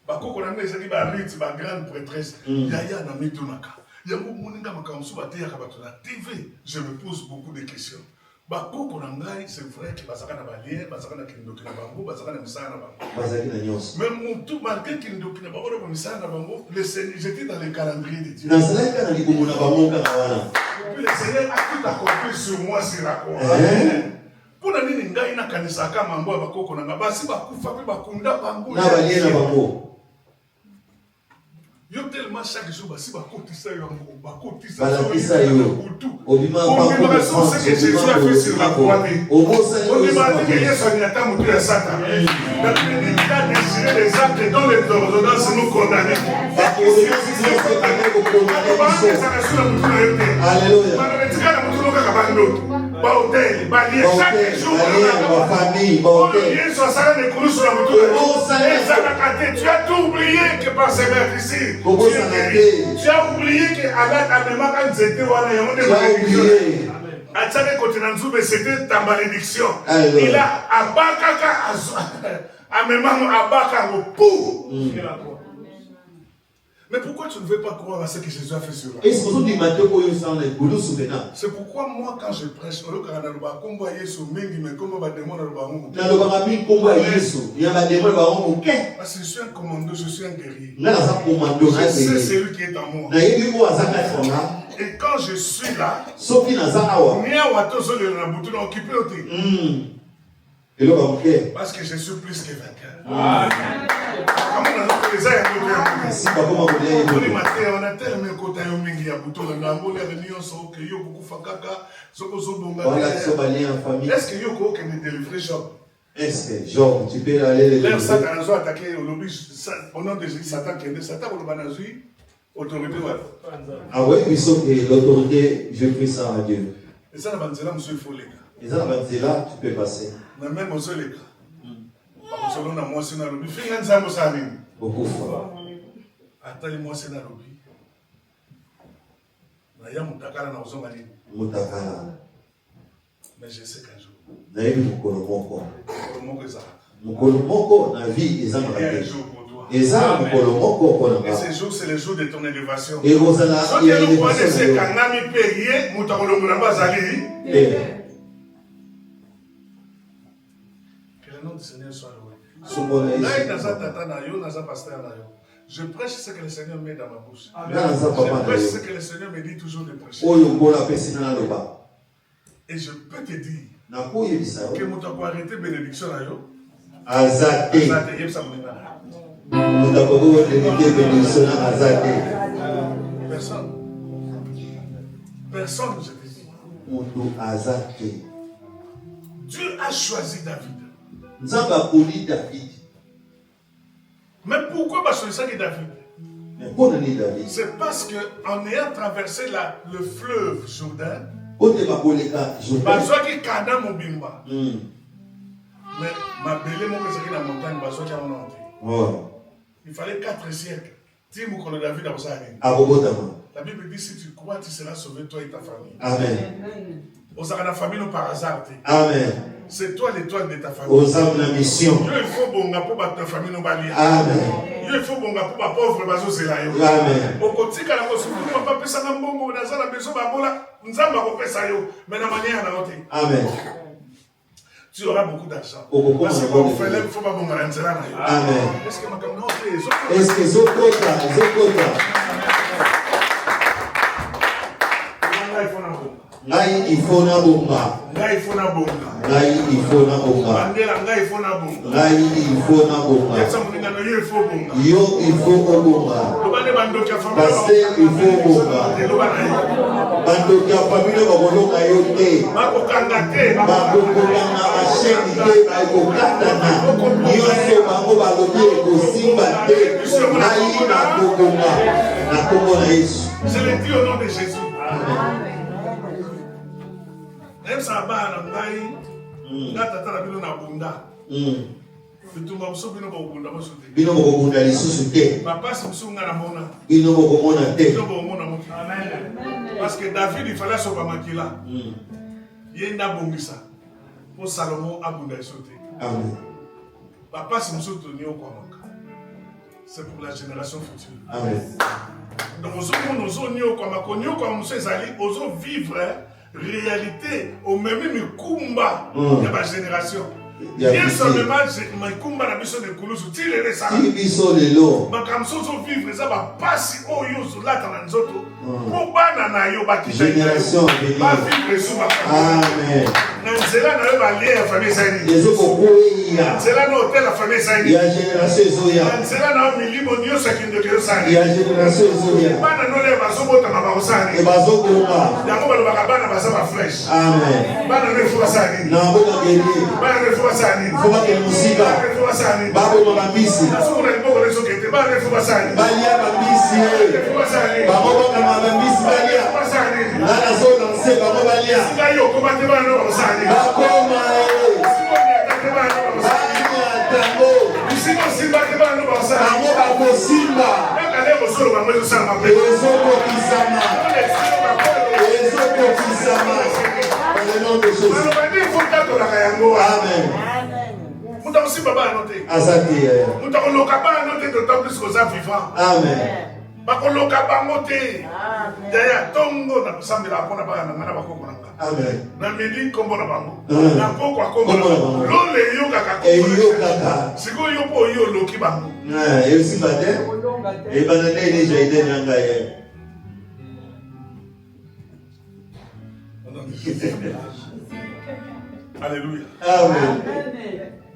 bakoko na bino ezaki ba rite ba grande prêtresse yaya na mitunaka yango moninga makamso bateyaka bato na TV. Je me pose beaucoup de questions. Bakoko na ngai, c'est vrai que basaka na balien, basaka na kindoki na bango, basaka na misana na bango. Basaki na nyonso. Même tout malgré kindoki na bango na misana na bango, le Seigneur, j'étais dans le calendrier de Dieu. Na salaka na libomo na bango kana wana. Puis le Seigneur a tout accompli sur moi sur la croix. Pour na nini ngai na kanisa ka mambo ya bakoko na basi bakufa pe bakunda bango. Na balien na bango. Yo tellement chaque jour basi bakotisa yo bakotisa yo obima pas ce que Jésus a fait sur la croix. On m'a dit que Jésus n'a pas montré à Satan. Il a désiré les actes dont les ordonnances nous condamnent. Alléluia. Chaque jour, tu as tout oublié que par ces mères ici. Tu as oublié que quand c'était c'était ta malédiction. Il a abaka pour. Mais pourquoi tu ne veux pas croire à ce que Jésus a fait sur la croix? C'est pourquoi moi quand je prêche, parce que je suis un commando, je suis un guerrier. Je sais celui qui est en moi. Et quand je suis là, parce que je suis plus que vainqueur. On a tellement côté mingi ya buto na ngolo ya réunion so que yo beaucoup fakaka soko zo donga. Est-ce que yo ko que ne délivrer Job? Est-ce que Job tu peux aller les Satan a attaqué au lobby au nom de Satan qui est Satan au banazui autorité wa. Ah ouais, ils sont l'autorité, je prie ça à Dieu. Et ça na banzela monsieur Foleka. Et ça na banzela tu peux passer. Mais même aux Foleka. Selon na moi c'est na lobby finga nzambo sa nini. Beaucoup fois. Attends moi c'est na lobby. Na ya mutakala na uzonga nini? Mutakala. Mais je sais qu'un jour. Na hivi mkono moko. Mkono moko na vie ezanga un te. jour pour toi. Eza mkono moko kona. Et ce jour c'est le jour de ton élévation. Et vous allez il y a une fois c'est kanami payé mutakolo mulamba zali. Que le nom du Seigneur soit loué. Là, il n'a pas tata na yo, n'a pas pasteur na yo. Je prêche ce que le Seigneur met dans ma bouche. Je prêche ce que le Seigneur me dit toujours de prêcher. Et je peux te dire que mon temps pour arrêter bénédiction là yo. Personne. Personne, je te dis. Dieu a choisi David. Mais pourquoi pas choisir David? C'est parce qu'en ayant traversé le fleuve Jourdain, mais ma belle mon dans montagne, il fallait 4 siècles. David la Bible dit si tu crois, tu seras sauvé, toi et ta famille. Amen. On a la famille par hasard. Amen. C'est toi l'étoile de ta famille. Aux âmes la mission. Il faut bon pour ta famille. Amen. Il faut bon pour ta pauvre bazo. Amen. Au côté quand on se papa pesa na mbongo na zala beso ba bola nzamba ko pesa yo mais na manière na ote. Amen. Tu auras beaucoup d'argent. Parce que on fait il faut pas bon na nzela na yo. Amen. Est-ce que ma comme non est-ce que zokota ngai ifona bomba. Ngai ifona bomba. Ngai ifona bomba. Bandela ngai ifona bomba. Ngai ifona bomba. Yesa muninga no yo ifo bomba. Yo ifo bomba. Lobane bandoki ya famille. Parce ifo bomba. Bandoki ya famille bakoloka yo te. Bakokanga te. Bakokanga masheni te bakokatana. Nyonso bango balobi ekosimba te. Ngai nakokonga. Nakomona Yesu. Je le dis au nom de Jésus. Amen. Même ça va na ngai ngata na bino na bunda bitumba muso bino ba bunda muso te bino mo bunda lisusu te papa si muso ngana mona bino mo mona te bino mo mona muso. Amen. Parce que David il fallait so ba makila yenda bongisa pour Salomon abunda isote. Amen. Papa si muso to nyo kwa maka c'est pour la génération future. Amen. Donc ozo nyo kwa maka nyo kwa muso ezali ozo vivre réalité au même mikumba de ma génération. Bien seulement mikumba na biso de kulusu tilere ça. Biso lelo. Makamso zo vivre ça ba pasi oyo zo lata na nzoto. Po bana na yo ba génération ba vivre sous ma. Amen. Na nzela na yo ba lie ya famille sani. Yezo kokuya. Nzela na hotel la famille sani. Ya génération zoya. Nzela na milimo nyo sakindo ke sani. Ya génération zoya. Bana no le ba so bota ma ba sani. E ba zo konga. Ya ko ba lo ba bana ba sa ba fresh. Amen. Bana no fu sani. Na boka geli. Bana no fu sani. Foba ke musika. Babo mabambisi. Balia bambisi. Babo boka mabambisi balia. Nana zona nse babo balia. Bakoma tango. Babo bakosimba. Ezokokisama. Ezokokisama. Dans le nom de Jésus. Amen. Aussi baba anoté. Azati. Mutakoloka ba anoté d'autant plus que ça vivant. Amen. Bakoloka ba moté. Daya tongo na kusambela pona ba na ngana bakoko nanga. Amen. Na midi kombo na bango. Na koko akombo. Lole yo kaka. Yo kaka. Siko yo po yo loki bango. Yo sibade. E banane ni jaide nyanga ye. Alléluia. Amen.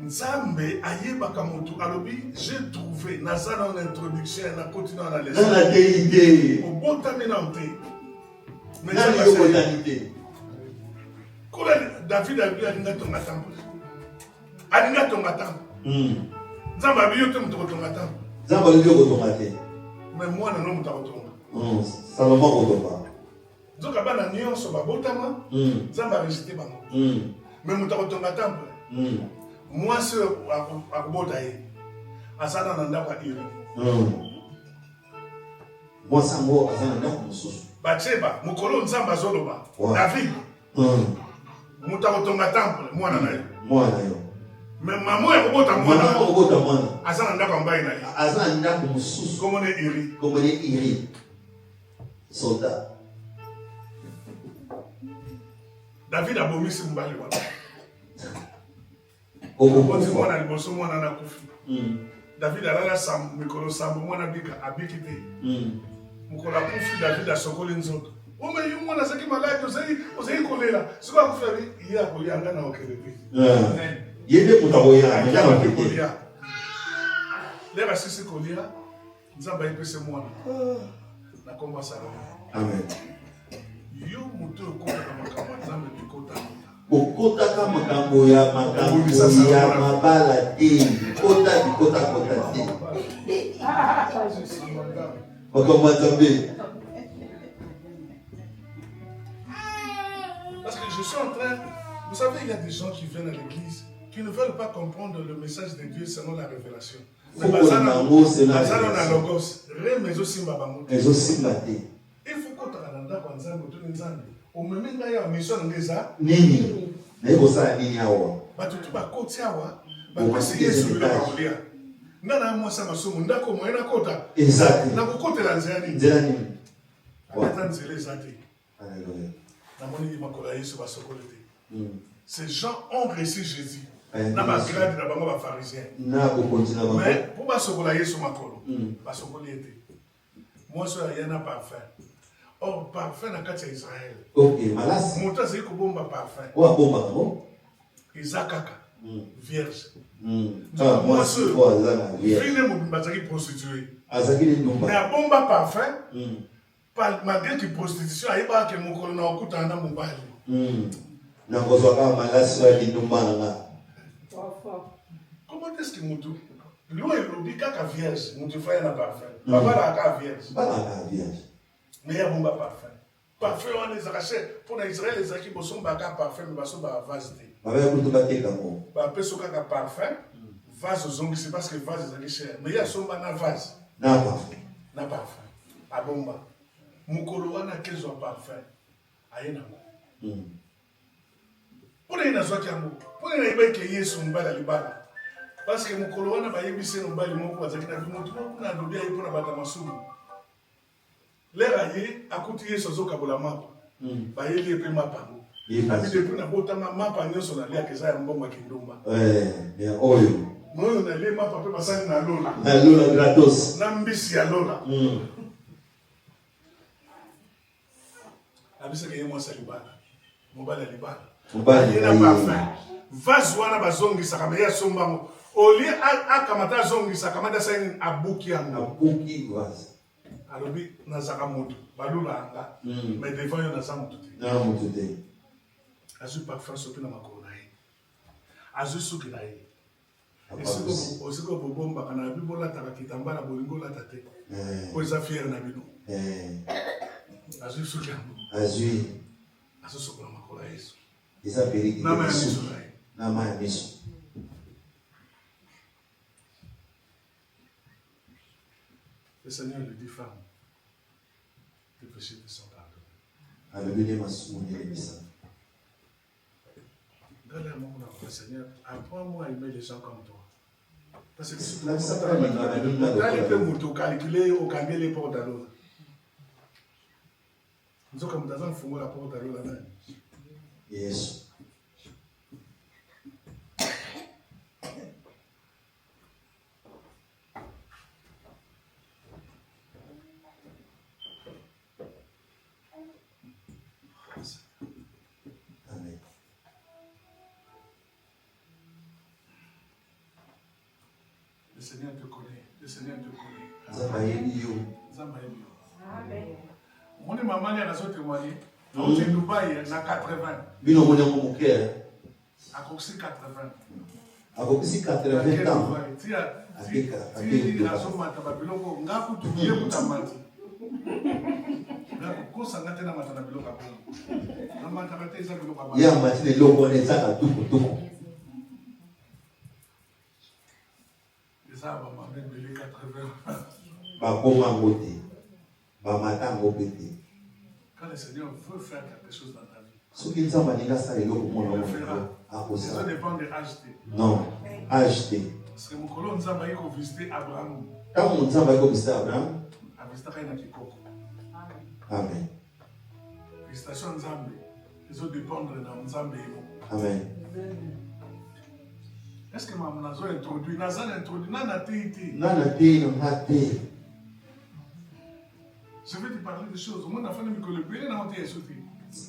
Nzambe ayebaka mutu alobi j'ai trouvé nazana en introduction na continue na leçon. Dans la déité. Au bon temps maintenant té. Mais dans la botanité. Quand David a vu alinga tonga temple. Alinga tonga temple. Nzambe a vu tonga temple. Nzambe a vu tonga temple. Mais moi na no mutako tonga. Salomon tonga. Zoka bana nyonso ba botama. Nzambe a rejeté bango. Mais mutako tonga temple. Moi ce akubota ye asana na ndako iri moi sango asana ndako mususu bacheba mukolo nzamba zoloba David mutako tonga temple mwana na yo mais maman akubota mwana asana ndako ambaye na ye asana ndako mususu komone iri soldat David abomisi mbali wana mwana liboso mwana na kufi David a là sam mikolo sambo mwana bika abikite. Mukola kufi David a sokoli nzoto. O me yu mwana zaki malade ozai kolela. Siko kufi David ya koyanga na okelebi. Yende kutaboya na wakete. Leba sisi kolia nzamba ipese mwana. Na komba sala. Amen. Yo muto okota makambo nzambe bikota. Okotaka makambo ya mabala te. Kota te. Makambo nzambe. Parce que je suis en train, vous savez, il y a des gens qui viennent à l'église qui ne veulent pas comprendre le message de Dieu selon la révélation. Mais il faut qu'on t'arrête quand nzambe to nzambe. O memenga ya mission ngeza nini? Neko sala nini awa? Batutu ba koti awa. Ba pesi Yesu bila kulia. Ndana mwasa masomo ndako mwena kota. Exactly. Na kukotela nzela nini? Nzela nini? Kwa nzela zati. Alléluia. Na moni makola Yesu ba sokolete. Ces gens ont reçu Jésus. Na ba grade na bango ba pharisiens. Na ko continue bango. Mais pour ba sokola Yesu makolo. Ba sokolete. Moi so ya na parfum. Or, parfum na kati ya Israël. Ok, malasi. Moto azali kobomba parfum. Oa bomba no? Eza kaka. Vierge. Moi so azala vierge. Vine mo bazali prostituée. Azaki ni numba. Na bomba parfum. Malgré que prostitution ayeba ke mokolo na okuta na mobali. Na kozwa ka malasi wa numba nga. Comment est-ce que moto lui elobi kaka vierge, moto fa na parfum. Baba la ka vierge. Baba la vierge. Mais il y a un parfum. Parfum, on les a rachetés. Pour Israël, les équipes sont baka parfum, mais sont baka vase. Baba ya kutu bate kamo. Ba peso kaka parfum, vase zongi, c'est parce que vase est cher. Mais il y a son bana vase. Na parfum. Na parfum. A bomba. Mukolo wana kezo parfum. Ayena mo. Pour les nazo kiambo. Pour les naïba ke Yesu mbala libala. Parce que mukolo wana ba yebise no mbali moko azaki na bimoto na dobi ayi pour na bata masumu. L'air aïe, à côté de ce kabola map. Bah il est plus mapa. Il a mis depuis na bota mapa nyo sur la lia que ça est un bon makindumba. Bien oyo. Moi on a les mapa peut passer na lola. Na lola gratos. Nambisi ya lola. Abisa ke yemo salibana. Mobala libana. Mobala na parfum. Vase wana bazongi sakamaya sombango. Oli akamata zongi sakamata saini abuki yango. Abuki vase. Alobi nazaka moto balula anga mais devant yo naza moto te na moto te azwi parfum soki na makolo na ye azwi suki na ye osiko bobombaka na bibo olataka kitambala bolingo olata te po eza fiere na bino azwi suki yango azosokola makolo ya Yesu eza periki na maya miso na ye na maya miso. Le Seigneur lui dit, femme, tes péchés te sont pardonnés. Le Seigneur, apprends-moi à aimer les gens comme toi. Parce que si tu peux calculer au camion les portes à l'eau. Nous sommes comme dans un fourreau la porte à l'eau là. Yes. Le Seigneur te connaît. Le Seigneur te connaît. Amen. Mon maman a témoigné. Donc, c'est Dubaï, na 80. Bino mon mon cœur. A coxi 80. A coxi 80 ans. Tia a soma tababiloko ngaku tuye kutamati. Ngaku kosa ngate na matana biloko apo. Na matana teza biloko apo. Ya matine loko neza ka tuku. Ça va m'amener les 80. Quand le Seigneur veut faire quelque chose dans ta vie, ça dépend de acheter. Non, acheter. Parce que mon colon nous a visité Abraham. Quand on nous a visité Abraham, a visité Kaina Kikoko. Amen. Visitation Nzambe. Ils ont dépendre de Nzambe. Amen. Est-ce que maman a introduit? Nazan introduit. Nana téité. Je vais te parler des choses. Moi, je vais te parler de choses.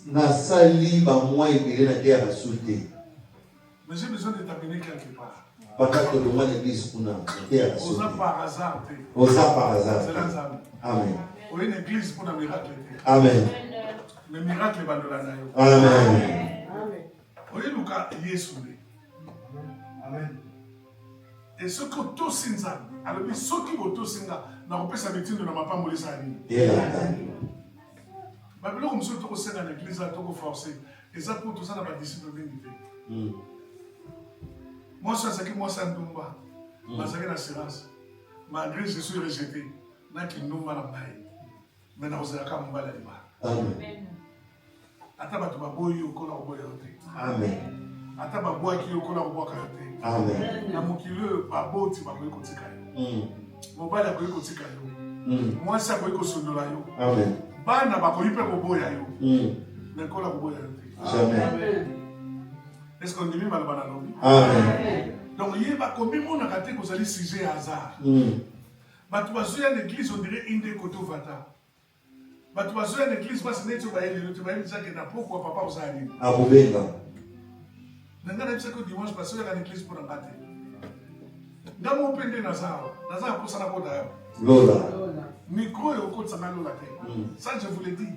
Nasali ba moi ibele na terre sauté. Mais j'ai besoin de t'amener quelque part. Patato le moi l'église kuna terre sauté. Osa par hasard. C'est l'ensemble. Amen. Ou une église pour un miracle. Amen. Le miracle est bandé là. Amen. Oye Luka Yesu. Amen. Et ce que tout sinza, alors ce qui vaut tout sinza, n'a pas sa médecine de la mappa molisa ani. Babylone comme ça tout au sein de l'église a tout forcé. Et ça pour tout ça n'a pas disciple de moi ça qui moi ça ndumba. Ma ça qui l'assurance. Malgré je suis rejeté, n'a qui nous va la baille. Mais n'a osé ka mbala liba. Amen. Ataba tu baboyi okola oboya ote. Amen. Ataba boya ki okola oboya ote. Amen. Na mokilo baboti bakoyi kotika yo. Mobali akoyi kotika yo. Mwasi akoyi kosondola yo. Amen. Bana bakoyi pe koboya yo. Mais kola koboya yo te. Jamais. Est-ce qu'on dit mal bana lobi? Amen. Donc il y a comme mon akate ko zali sujet hasard. Batu bazoya l'église on dirait inde koto vata. Batu bazoya l'église parce que neto baeli tu baeli ça que na pourquoi papa osali. Abubenga. Nanga na bisako dimanche parce que la l'église pour ngate. Ngamo pende nazaro ko sana ko da. Lola. Micro et au côté ça lola te. Ça je vous l'ai dit.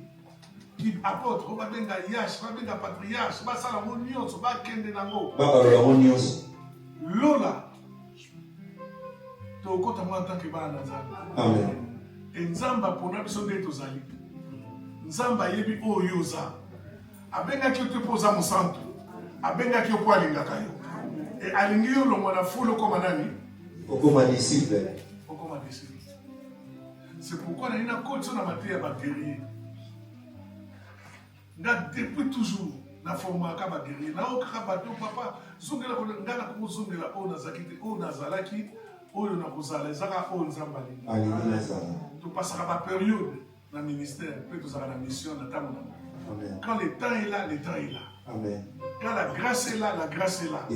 Qui apôtre, va benga yash, va benga patriarche, va sala monios, va kende nango. Baba lola monios. Lola. To kota moi en tant que bana nzamba. Amen. Et nzamba pona biso ndeto zali. Nzamba yebi oyoza. Abenga ki te posa mon santo. Abenga ki okwa lingaka yo. Et alingi yo lo mwana fulo koma nani? Okoma disciple. Okoma disciple. C'est pourquoi na ina kotso na matéria ba guerrier. Nga depuis toujours na forma ka ba guerrier. Na okaka bato papa zongela ko ngala ko zongela o na zakiti o na zalaki o na kozala zaka o nzamba linga. Alléluia ça. Tu passeras par période dans le ministère, puis tu auras la mission dans ta main. Quand le temps est là, le temps est là. Amen. Quand la grâce est là, la grâce est là.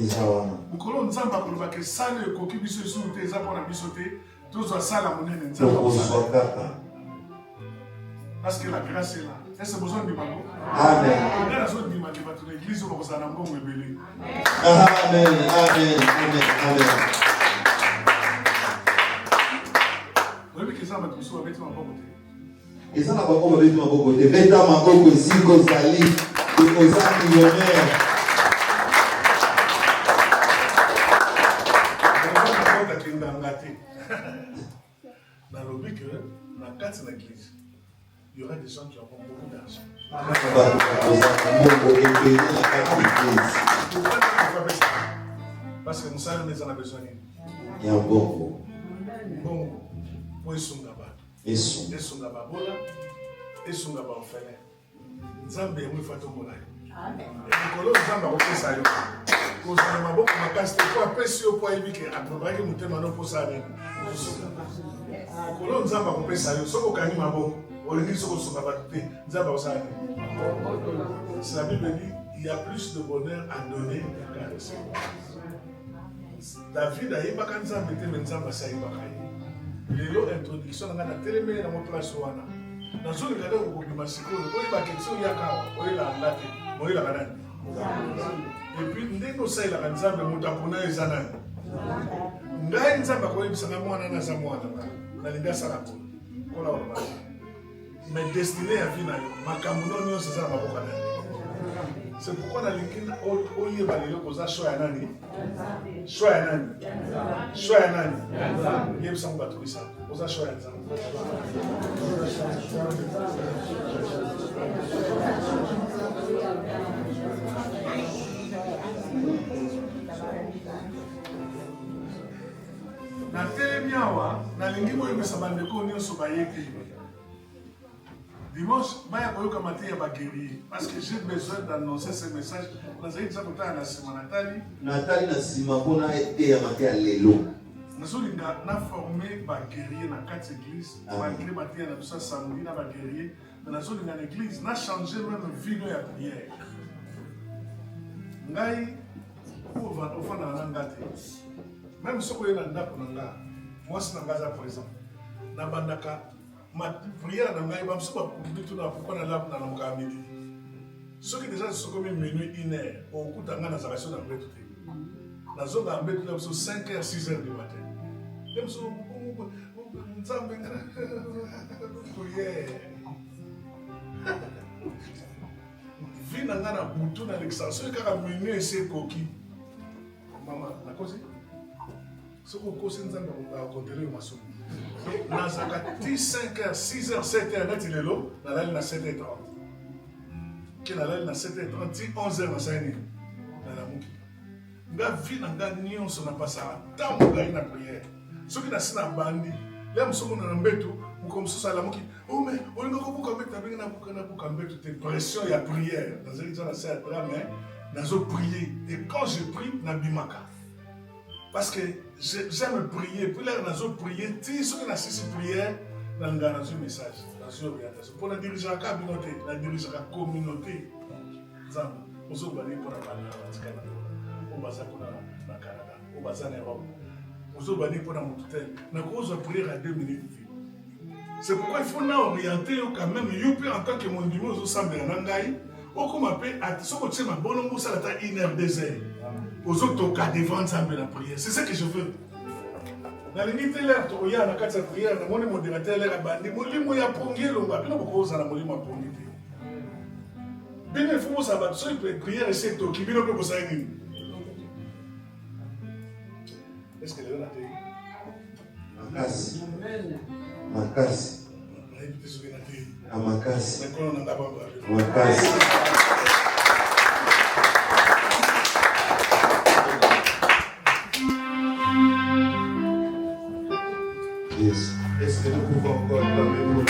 Vous connaissez nzamba pour que ça le coquille puisse sauter, ça pour la bisoter, tout ça ça la monnaie nzamba. Parce que la grâce est là. Est-ce que besoin de mango? Amen. On a besoin de mango pour l'église pour ça n'ambo rebelle. Amen. Amen. Amen. Amen. Oui, que ça m'a tout soit avec ma bonne. Et ça n'a pas comme avec ma bonne. Et bêta ma bonne aussi qu'on s'allie et qu'on s'allie millionnaire. Dans le but que dans 4 églises, il y aura des gens qui auront beaucoup d'argent. Parce que nous savons que nous avons besoin. Il y a un bon. Bon, pour esunga bato. Esunga babola, esunga baofele. Nzambe yemwe fato mona yo. Amen. Ekolo nzambe akopesa yo. Kozala maboko makasi te po apesi yo po ayebi ke aprobraki motema no posa nini. Ekolo nzambe akopesa yo. Soki okangi maboko, olingi soki osunga bato te, nzambe akosala nini. C'est la Bible dit, il y a plus de bonheur à donner qu'à recevoir. David ayebaka nzambe te, mais nzambe asayebaka ye. Lelo introduction na teleme na mo place wana. Na zone kada ko bima sikoyo, oyeba question yaka, oyela ndate, oyela kanani. Et puis ndeko sayela nzambe mutapona ezana. Ngai nzambe ko yebisanga mwana na za mwana nga. Na linga sala ko. Kola wala. Mais destiné à vie na yo, makambo non nyonso za maboka na. C'est pourquoi la ligne oye balelo koza choix ya nani? Choix ya nani? Choix ya nani? Yeb sang batrisa. Koza choix ya nzambe. Na telemiawa na lingi boye besabande ko nyonso bayeke. Dimanche, je vais parce que j'ai besoin d'annoncer ce message. Nathalie na sima mpona ete ya matea lelo. Na formé baguerrier na 4 églises, malgré batia na biso samedi na baguerrier, mais nazolinga na église, na changé même vie ya prière. Ngai pour ofana na ngate. Même ce que na ndako nanga, moi c'est na ngaza par exemple. Na bandaka ma prière na ngai ba msuba kubitu na pourquoi na lab na longa midi. Ce qui déjà sont comme minuit 1 heure, au coup d'anga na zakasio na mbetu te. Na zonga mbetu na 5h 6h du matin. Dem so nzambe ngana prière. Vie na ngana butu na l'extension kaka minuit ese koki. Mama, na kosi? Ce qu'on cause nzambe on va continuer maso. Na zakati 5h 6h 7h net il est là, na la 7h30. Qui na la 7h30 11h na saini. Na la muki. Nga vie na nga nyonso na pasa tambola ina prière. Ce qui na sina bandi. Là msoko na mbetu comme ça la muki. Oh mais on nga ko buka mbetu na buka na buka mbetu te pression ya prière. Dans une zone assez là mais nazo prier et quand je prie na bimaka. Parce que j'aime prier, puis là, nous avons prié, si on a cessé de prier, nous avons un message, nous avons orientation. Pour la diriger la communauté, la diriger la communauté, nous avons pour la Canada, au Bazar pour la Canada, au Bazar Europe, nous avons pour la Montoutel, nous avons prié à 2 minutes. C'est pourquoi il faut nous orienter quand même, en tant que mon numéro, nous sommes en Nangaï, au comme appelé, ce que tu sais, ma bonne mousse à la taille 1 heure, 2 heures. Aux autres cas devant la prière. C'est ce que je veux. Dans les minutes là, tu regardes la carte de prière, le modérateur là, bandi, molimo ya pongé lo, bien on cause la molimo pongé. Bien il faut savoir ça, il peut prière et c'est toi qui vient pour ça. Est-ce que là t'es? Makasi. Amen. Makasi. Makasi. Makasi. Makasi. Yes. Est-ce que nous pouvons encore acclamer nous?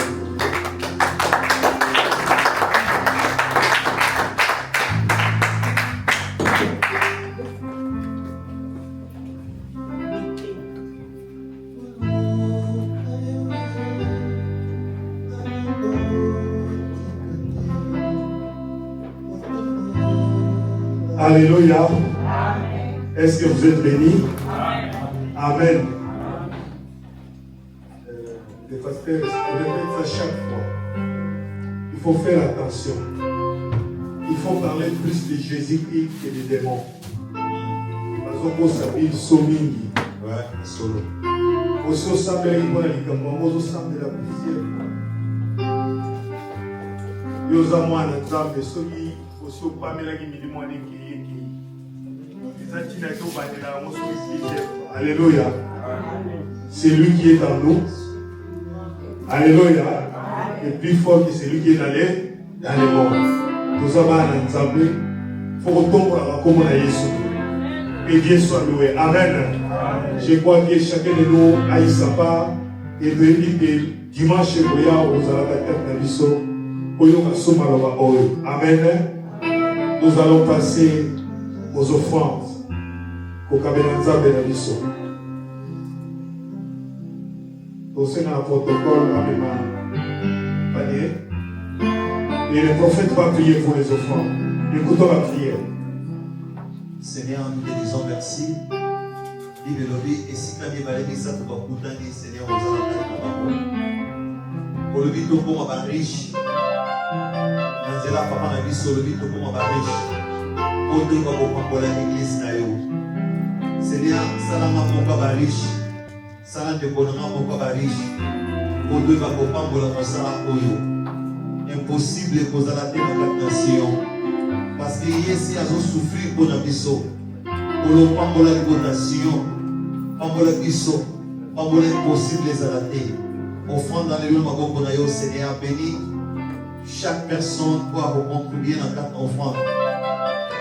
Alléluia. Est-ce que vous êtes bénis? Amen. Les pasteurs répètent ça chaque fois. Il faut faire attention. Il faut parler plus de Jésus-Christ que des démons. Parce qu'on s'appelle Somingi. Ouais, solo. Aussi au sein de l'école, au sein de la prière. Yosa mwana nzambe soki aussi au pamela ki milimo ni ki ezaki na to bandela mo soki. Alléluia. C'est lui qui est en nous. Alléluia. Et plus fort que celui qui est dans les morts. Nous avons un ensemble. Il faut retomber comme on a Jésus. Que Dieu soit loué. Amen. Je crois que chacun de nous a eu sa part. Et de dire que dimanche, nous allons Amen. Nous allons passer aux offrandes. Au Kabenanza Benabiso. Au Sénat protocole, Amen. Panier. Et le prophète va prier pour les offrandes. Écoutons la prière. Seigneur, nous te disons merci. Bibelobi, et si tu as bien balayé ça, tu vas coudani, Seigneur, aux alentours. Pour le bito pour ma riche. Nanzela papa na biso le bito pour ma riche. Pour te va pour l'église na yo. Seigneur, salama mon riche. Salam de bonheur mon riche. Pour te va pour la sala oyo. Impossible que vous allez dans la nation. Parce que ici, ils ont souffert pour la biso. Pour le pambola de nation. Pambola biso. Pambola impossible les alatés. Offrande dans les lieux de Seigneur béni. Chaque personne doit contribuer dans 4 offrandes.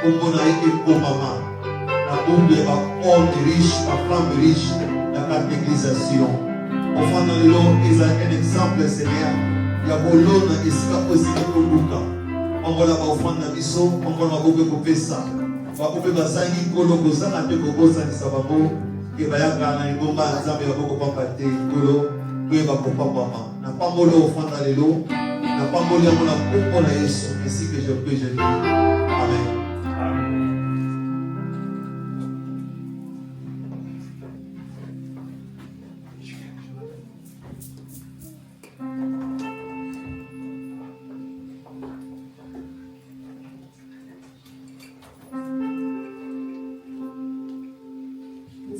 Pour mon et pour maman. La bombe de ma homme riche, ma femme riche, dans 4 égalisations. Offrande dans les lieux, ils ont un exemple, Seigneur. Il y a un lot de ce aussi pour Luka. On va la offrande dans biso, on va la bouffer pour faire ça. On va couper ma sangi, kolo, kozana, te kokosa, ni sababo. Et va y avoir un bon bazar, mais on va beaucoup pâter, kolo. Na pambolo offrande dans les lots, na pambolo ya mona pompo na Yesu, ainsi que je prie, je dis Amen.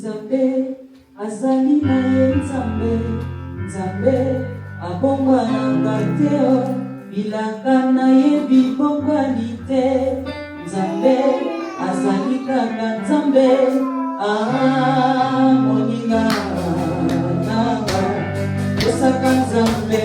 Nzambe azali na ye Nzambe Nzambe abongwananga te bilaka na ye bibongwani te Nzambe azali kaka Nzambe moninga nanga osaka Nzambe